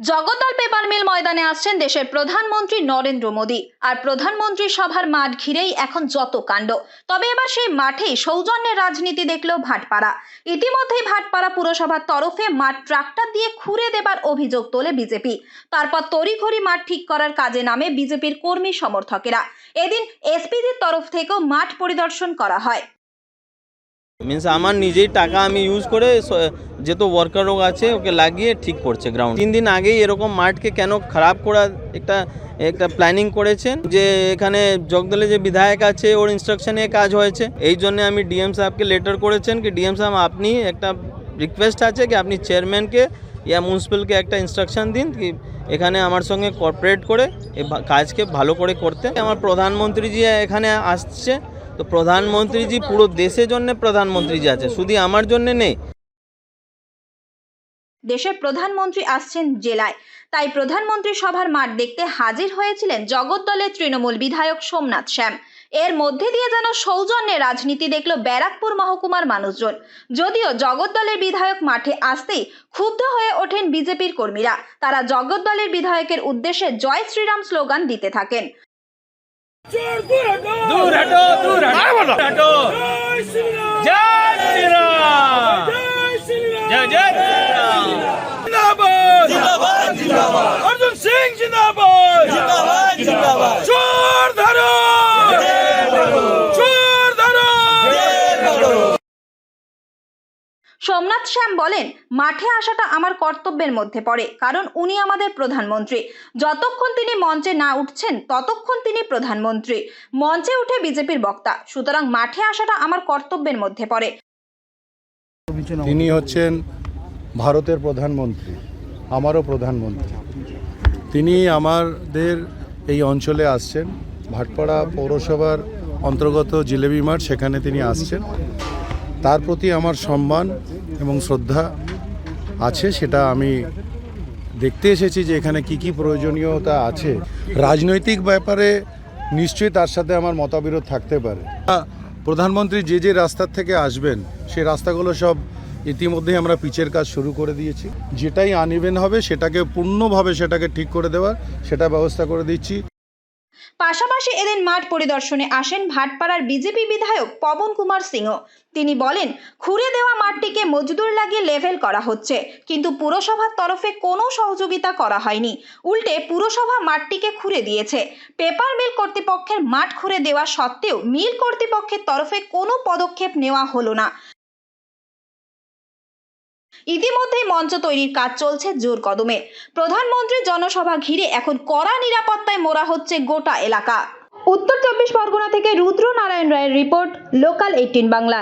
জগদ্দল paper mill ময়দানে আসছেন দেশের প্রধানমন্ত্রী নরেন্দ্র মোদী। আর প্রধানমন্ত্রী সভার মাঠ ঘিরেই এখন যত কাণ্ড। তবে এবার সেই মাঠেই সৌজন্যের রাজনীতি দেখলো ভাটপাড়া। ইতিমধ্যেই ভাটপাড়া পুরসভার তরফে মাঠ ট্রাক্টর দিয়ে খুঁড়ে দেবার অভিযোগ তোলে বিজেপি। তারপর তড়িঘড়ি মাঠ ঠিক করার কাজে নামে বিজেপির কর্মী সমর্থকেরা। এদিন এসপিজির তরফ থেকেও মাঠ পরিদর্শন করা হয়। মিন্স আমার নিজেই টাকা আমি ইউজ করে যত ওয়ার্কারও আছে ওকে লাগিয়ে ঠিক করছে গ্রাউন্ড। 3 দিন আগেই এরকম মাঠকে কেন খারাপ করার একটা প্ল্যানিং করেছেন, যে এখানে জগদলে যে বিধায়ক আছে ওর ইনস্ট্রাকশনে কাজ হয়েছে। এই জন্য আমি ডিএম সাহেবকে লেটার করেছেন কি ডিএম সাহেব আপনি একটা রিকোয়েস্ট আছে কি আপনি চেয়ারম্যানকে ইয়া মিউনিসিপ্যালকে একটা ইনস্ট্রাকশন দিন কি এখানে আমার সঙ্গে কোঅপারেট করে এই কাজকে ভালো করে করতে। আমার প্রধানমন্ত্রীজি এখানে আসছে, তো প্রধানমন্ত্রীজি পুরো দেশের জন্য প্রধানমন্ত্রীজি আছে, শুধু আমার জন্য নেই। দেশের প্রধানমন্ত্রী আসছেন জেলায়, তাই প্রধানমন্ত্রী সভার মাঠ দেখতে হাজির হয়েছিলেন জগদ্দলের তৃণমূল বিধায়ক সোমনাথ শ্যাম। এর মধ্যে দিয়ে যেন সৌজন্যের রাজনীতি দেখলো ব্যারাকপুর মহকুমার মানুষজন। যদিও জগদ্দলের বিধায়ক মাঠে আসতেই ক্ষুব্ধ হয়ে ওঠেন বিজেপির কর্মীরা। তারা জগদ্দলের বিধায়কের উদ্দেশ্যে জয় শ্রীরাম স্লোগান দিতে থাকেন। दूर हटो दूर हटो जय श्री राम जय जय जिंदाबाद जिंदाबाद जिंदाबाद अर्जुन सिंह जिंदाबाद जिंदाबाद जिंदाबाद चोर धरो चोर धरो। সোমনাথ শ্যাম বলেন, মাঠে আসাটা আমার কর্তব্যের মধ্যে পড়ে, কারণ উনি আমাদের প্রধানমন্ত্রী। যতক্ষণ তিনি মঞ্চে না উঠছেন ততক্ষণ তিনি প্রধানমন্ত্রী। মঞ্চে উঠে বিজেপির বক্তা, সুতরাং মাঠে আসাটা আমার কর্তব্যের মধ্যে পড়ে। তিনি হচ্ছেন ভারতের প্রধানমন্ত্রী, আমারও প্রধানমন্ত্রী। তিনি আমাদের এই অঞ্চলে আসছেন, ভাটপাড়া পৌরসভার অন্তর্গত জিলেবি মাঠ, সেখানে তিনি আসছেন। তার প্রতি আমার সম্মান এবং শ্রদ্ধা আছে, সেটা আমি দেখতে এসেছি যে এখানে কি কি প্রয়োজনীয়তা আছে। রাজনৈতিক ব্যাপারে নিশ্চয়ই তার সাথে আমার মতবিরোধ থাকতে পারে। প্রধানমন্ত্রী যে যে রাস্তার থেকে আসবেন সেই রাস্তাগুলো সব ইতিমধ্যেই আমরা পিচের কাজ শুরু করে দিয়েছি। যেটাই আনইভেন হবে সেটাকে পূর্ণভাবে সেটাকে ঠিক করে দেওয়ার সেটা ব্যবস্থা করে দিচ্ছি। পাশাপাশি এদিন মাঠ পরিদর্শনে আসেন ভাটপাড়ার বিজেপি বিধায়ক পবন কুমার সিংহ। তিনি বলেন, খুঁড়ে দেওয়া মাঠটিকে মজদুর লাগিয়ে লেভেল করা হচ্ছে, কিন্তু পুরসভার তরফে কোনো সহযোগিতা করা হয়নি। উল্টে পুরসভা মাঠটিকে খুঁড়ে দিয়েছে। পেপার মিল কর্তৃপক্ষের মাঠ খুঁড়ে দেওয়া সত্ত্বেও মিল কর্তৃপক্ষের তরফে কোনো পদক্ষেপ নেওয়া হলো না। ইতিমধ্যেই মঞ্চ তৈরির কাজ চলছে জোর কদমে। প্রধানমন্ত্রীর জনসভা ঘিরে এখন কড়া নিরাপত্তায় মোড়া হচ্ছে গোটা এলাকা। উত্তর 24 পরগনা থেকে রুদ্র নারায়ণ রায়ের রিপোর্ট, লোকাল 18 বাংলা।